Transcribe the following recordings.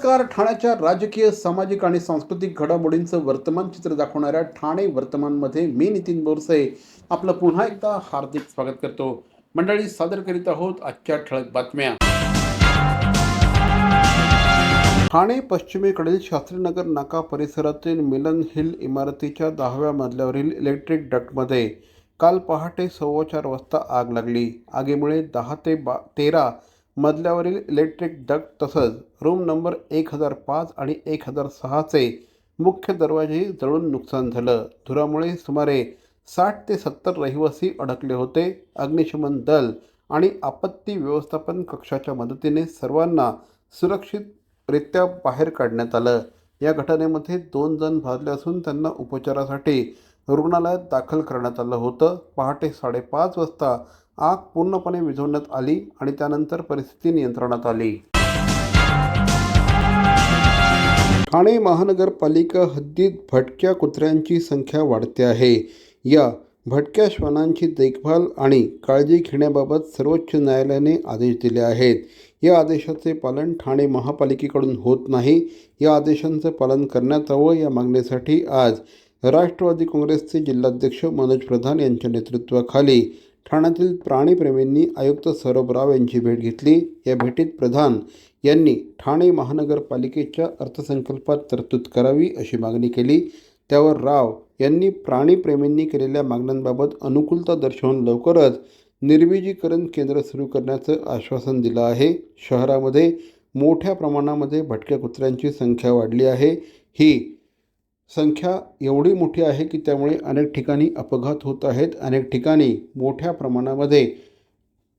नमस्कार. ठाण्याच्या राजकीय, सामाजिक आणि सांस्कृतिक घडामोडींचं वर्तमान चित्र दाखवणाऱ्या ठाणे वर्तमानमध्ये मी नितीन बोरसे आपलं पुन्हा एकदा हार्दिक स्वागत करतो. मंडळी, सादर करीत आहोत आजच्या ठळक बातम्या. ठाणे पश्चिमेकडील शास्त्रीनगर नाका परिसरातील मिलन हिल इमारतीच्या 10व्या मजल्यावरील इलेक्ट्रिक डक्टमध्ये काल पहाटे 4:15 वाजता आग लागली. आगीमुळे 10 ते 13 मजल्यावरील इलेक्ट्रिक डक्ट तसंच रूम नंबर 1005 आणि 1006चे मुख्य दरवाजे जळून नुकसान झालं. धुरामुळे सुमारे 60 ते 70 रहिवासी अडकले होते. अग्निशमन दल आणि आपत्ती व्यवस्थापन कक्षाच्या मदतीने सर्वांना सुरक्षितरित्या बाहेर काढण्यात आलं. या घटनेमध्ये 2 जण भाजले असून त्यांना उपचारासाठी रुग्णालयात दाखल करण्यात आलं होतं. पहाटे 5:30 वाजता आग पूर्णपणे विझवण्यात आली आणि त्यानंतर परिस्थिती नियंत्रणात आली. ठाणे महानगरपालिका हद्दीत भटक्या कुत्र्यांची संख्या वाढते आहे. या भटक्या श्वानांची देखभाल आणि काळजी घेण्याबाबत सर्वोच्च न्यायालयाने आदेश दिले आहेत. या आदेशाचे पालन ठाणे महापालिकेकडून होत नाही. या आदेशांचं पालन करण्यात यावं या मागणीसाठी आज राष्ट्रवादी काँग्रेसचे जिल्हाध्यक्ष मनोज प्रधान यांच्या नेतृत्वाखाली ठाण्यातील प्राणीप्रेमींनी आयुक्त सौरभ राव यांची भेट घेतली. या भेटीत प्रधान यांनी ठाणे महानगरपालिकेच्या अर्थसंकल्पात तरतूद करावी अशी मागणी केली. त्यावर राव यांनी प्राणीप्रेमींनी केलेल्या मागण्यांबाबत अनुकूलता दर्शवून लवकरच निर्विजीकरण केंद्र सुरू करण्याचं आश्वासन दिलं आहे. शहरामध्ये मोठ्या प्रमाणामध्ये भटक्या कुत्र्यांची संख्या वाढली आहे. ही संख्या एवढी मोठी आहे की त्यामुळे अनेक ठिकाणी अपघात होत आहेत. अनेक ठिकाणी मोठ्या प्रमाणामध्ये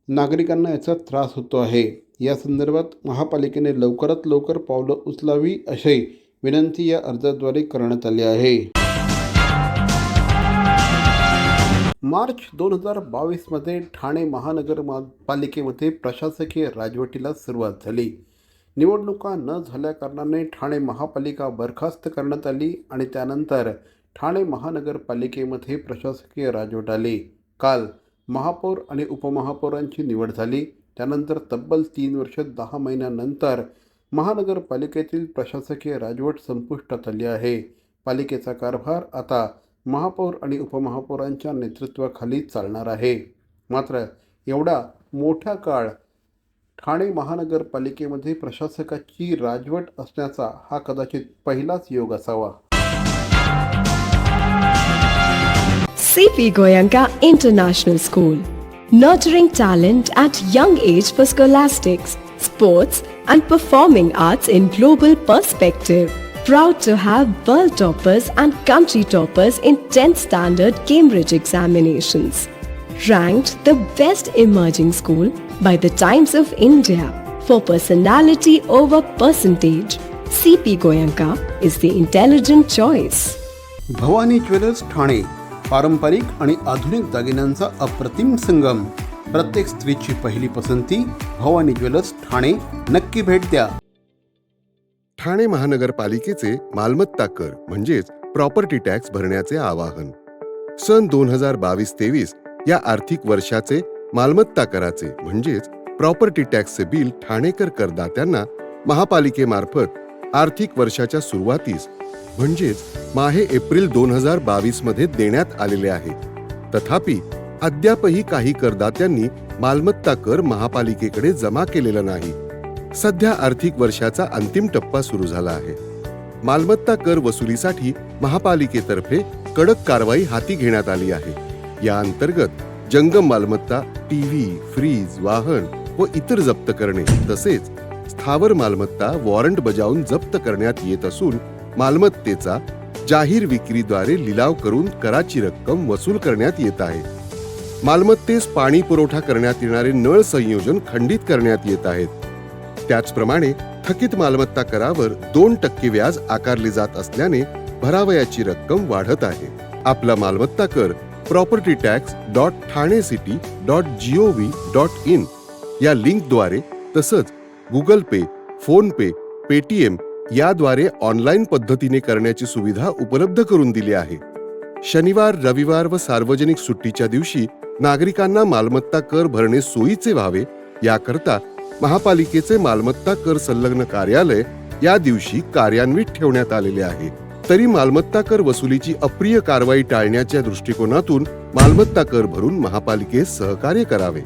नागरिकांना याचा त्रास होतो आहे. या संदर्भात महापालिकेने लवकरात लवकर पावलं उचलावी अशी विनंती या अर्जाद्वारे करण्यात आली आहे. मार्च 2022मध्ये ठाणे महानगरपालिकेमध्ये प्रशासकीय राजवटीला सुरुवात झाली. निवडणुका न झाल्याकारणाने ठाणे महापालिका बरखास्त करण्यात आली आणि त्यानंतर ठाणे महानगरपालिकेमध्ये प्रशासकीय राजवट आली. काल महापौर आणि उपमहापौरांची निवड झाली. त्यानंतर तब्बल 3 वर्ष 10 महिन्यानंतर महानगरपालिकेतील प्रशासकीय राजवट संपुष्टात आली आहे. पालिकेचा कारभार आता महापौर आणि उपमहापौरांच्या नेतृत्वाखाली चालणार आहे. मात्र एवढा मोठा काळ ठाणे महानगरपालिकेमध्ये प्रशासकाची राजवट असण्याचा हा कदाचित पहिलाच योग असावा. CP Goenka International School, nurturing talent at young age for scholastics, sports and performing arts in global perspective. Proud to have world toppers and country toppers in 10th standard Cambridge examinations. Ranked the best emerging school by the Times of India for personality over percentage, CP Goenka is the intelligent choice. Bhavani jewellers Thane, पारंपरिक आणि आधुनिक दागिन्यांचा अप्रतिम संगम. प्रत्येक स्त्रीची पहिली पसंती Bhavani jewellers Thane. नक्की भेट द्या. ठाणे महानगरपालिकेचे मालमत्ता कर म्हणजेच प्रॉपर्टी टॅक्स भरण्याचे आवाहन. सन 2022-23 या आर्थिक वर्षाचे मालमत्ता कराचे म्हणजेच प्रॉपर्टी टॅक्सचे बिल ठाणेकर करदात्यांना महापालिकेमार्फत आर्थिक वर्षाच्या सुरुवातीस म्हणजेच माहे एप्रिल 2022 मध्ये देण्यात आलेले आहे. तथापि अद्यापही काही करदात्यांनी मालमत्ता कर महापालिकेकडे जमा केलेला नाही. सध्या आर्थिक वर्षाचा अंतिम टप्पा सुरू झाला आहे. मालमत्ता कर वसुलीसाठी महापालिकेतर्फे कडक कारवाई हाती घेण्यात आली आहे. या अंतर्गत जंगम मालमत्ता, टीव्ही, फ्रीज, वाहन व इतर जप्त करणे तसेच स्थावर मालमत्ता वॉरंट बजावून जप्त करण्यात येत असून मालमत्तेचा जाहीर विक्रीद्वारे लिलाव करून कराची रक्कम वसूल करण्यात येत आहे. मालमत्तेस पाणी पुरवठा करण्यात येणारे नळ संयोजन खंडित करण्यात येत आहेत. त्याचप्रमाणे थकीत मालमत्ता करावर 2% व्याज आकारले जात असल्याने भरावयाची रक्कम वाढत आहे. आपला मालमत्ता कर propertytax.thanecity.gov.in या लिंकद्वारे तसंच गुगल पे, फोन पे, पेटीएम याद्वारे ऑनलाईन पद्धतीने करण्याची सुविधा उपलब्ध करून दिली आहे. शनिवार, रविवार व सार्वजनिक सुट्टीच्या दिवशी नागरिकांना मालमत्ता कर भरणे सोयीचे व्हावे याकरता महापालिकेचे मालमत्ता कर संलग्न कार्यालय या दिवशी कार्यान्वित ठेवण्यात आलेले आहे. तरी मालमत्ता कर वसुलीची अप्रिय कारवाई टाळण्याच्या दृष्टिकोनातून मालमत्ता कर भरून महापालिकेस सहकार्य करावे.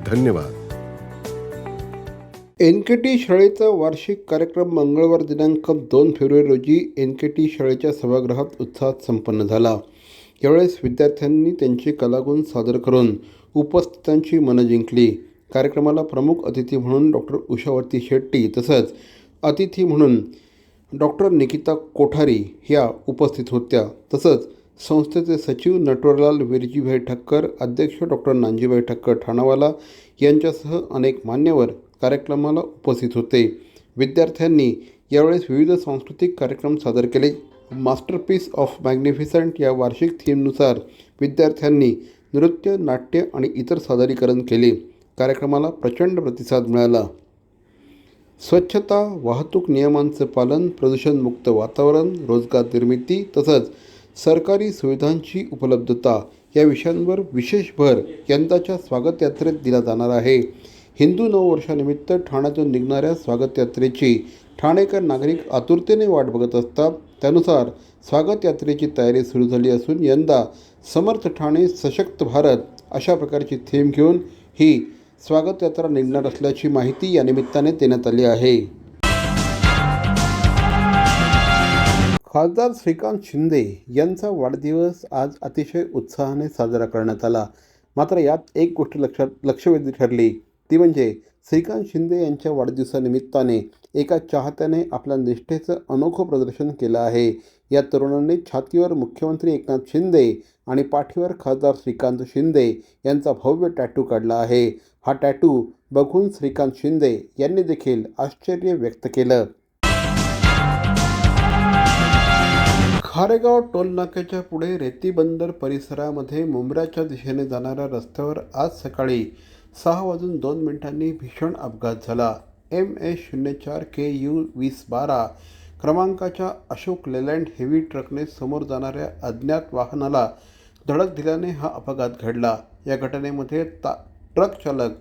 धन्यवाद. NKT शाळेचा वार्षिक कार्यक्रम मंगळवार दिनांक 2 फेब्रुवारी रोजी NKT शाळेच्या सभागृहात उत्साहात संपन्न झाला. यावेळेस विद्यार्थ्यांनी त्यांचे कलागुण सादर करून उपस्थितांची मनं जिंकली. कार्यक्रमाला प्रमुख अतिथी म्हणून डॉक्टर उषावर्ती शेट्टी तसंच अतिथी म्हणून डॉक्टर निकिता कोठारी ह्या उपस्थित होत्या. तसंच संस्थेचे सचिव नटवरलाल विरजीभाई ठक्कर, अध्यक्ष डॉक्टर नानजीभाई ठक्कर ठाणावाला यांच्यासह अनेक मान्यवर कार्यक्रमाला उपस्थित होते. विद्यार्थ्यांनी यावेळेस विविध सांस्कृतिक कार्यक्रम सादर केले. मास्टरपीस ऑफ मॅग्निफिसंट या वार्षिक थीमनुसार विद्यार्थ्यांनी नृत्य, नाट्य आणि इतर सादरीकरण केले. कार्यक्रमाला प्रचंड प्रतिसाद मिळाला. स्वच्छता, वाहतूक नियमांचं पालन, प्रदूषणमुक्त वातावरण, रोजगार निर्मिती तसंच सरकारी सुविधांची उपलब्धता या विषयांवर विशेष भर यंदाच्या स्वागत यात्रेत दिला जाणार आहे. हिंदू नववर्षानिमित्त ठाण्यातून निघणाऱ्या स्वागत यात्रेची ठाणेकर नागरिक आतुरतेने वाट बघत असतात. त्यानुसार स्वागत यात्रेची तयारी सुरू झाली असून यंदा समर्थ ठाणे, सशक्त भारत अशा प्रकारची थीम घेऊन ही स्वागत यात्रा निघणार असल्याची माहिती या निमित्ताने देण्यात आली आहे. खासदार श्रीकांत शिंदे यांचा वाढदिवस आज अतिशय उत्साहाने साजरा करण्यात आला. मात्र यात एक गोष्ट लक्षवेधी ठरली, ती म्हणजे श्रीकांत शिंदे यांच्या वाढदिवसानिमित्ताने एका चाहत्याने आपल्या निष्ठेचं अनोखं प्रदर्शन केलं आहे. या तरुणाने छातीवर मुख्यमंत्री एकनाथ शिंदे आणि पाठीवर खासदार श्रीकांत शिंदे यांचा भव्य टॅटू काढला आहे. हा टॅटू बघून श्रीकांत शिंदे यांनी देखील आश्चर्य व्यक्त केलं. खारेगाव टोलनाक्याच्या पुढे रेती बंदर परिसरामध्ये मुंब्र्याच्या दिशेने जाणाऱ्या रस्त्यावर आज सकाळी 6:02 भीषण अपघात झाला. MS04 KU 2012 क्रमांकाच्या अशोक लेलँड हेवी ट्रकने समोर जाणाऱ्या अज्ञात वाहनाला धडक दिल्याने हा अपघात घडला. या घटनेमध्ये ट्रक चालक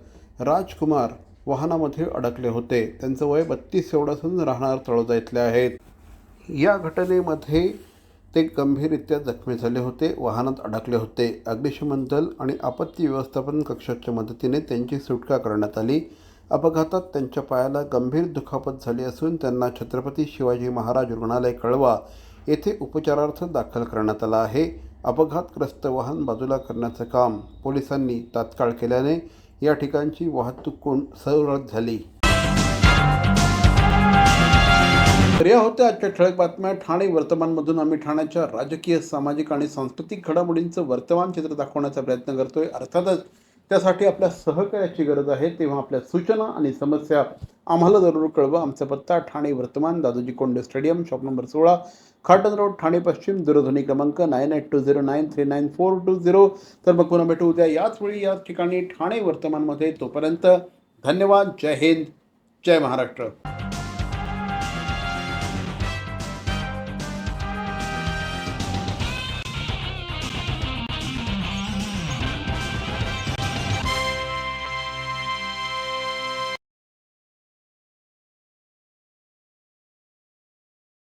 राजकुमार वाहनामध्ये अडकले होते. त्यांचं वय 32 एवढं असून राहणार तळोजा इथले आहेत. या घटनेमध्ये ते गंभीररित्या जखमी झाले होते, वाहनात अडकले होते. अग्निशमन दल आणि आपत्ती व्यवस्थापन कक्षाच्या मदतीने त्यांची सुटका करण्यात आली. अपघातात त्यांच्या पायाला गंभीर दुखापत झाली असून त्यांना छत्रपती शिवाजी महाराज रुग्णालय कळवा येथे उपचारार्थ दाखल करण्यात आला आहे. अपघातग्रस्त वाहन बाजूला करण्याचं काम पोलिसांनी तात्काळ केल्याने या ठिकाणची वाहतूक सुरळीत झाली. तर या होत्या आजच्या ठळक बातम्या. ठाणे वर्तमानमधून आम्ही ठाण्याच्या राजकीय, सामाजिक आणि सांस्कृतिक घडामोडींचं वर्तमान चित्र दाखवण्याचा प्रयत्न करतोय. अर्थातच त्यासाठी आपल्या सहकार्याची गरज आहे. तेव्हा आपल्या सूचना आणि समस्या आम्हाला जरूर कळवा. आमचा पत्ता Thane Vartaman, Dadoji Konde stadium, shop number 16, Khatan road, Thane पश्चिम. दूरध्वनी क्रमांक 9820939420. तर मग पुन्हा भेटू उद्या याच वेळी याच ठिकाणी ठाणे वर्तमानमध्ये. तोपर्यंत धन्यवाद. जय हिंद, जय महाराष्ट्र.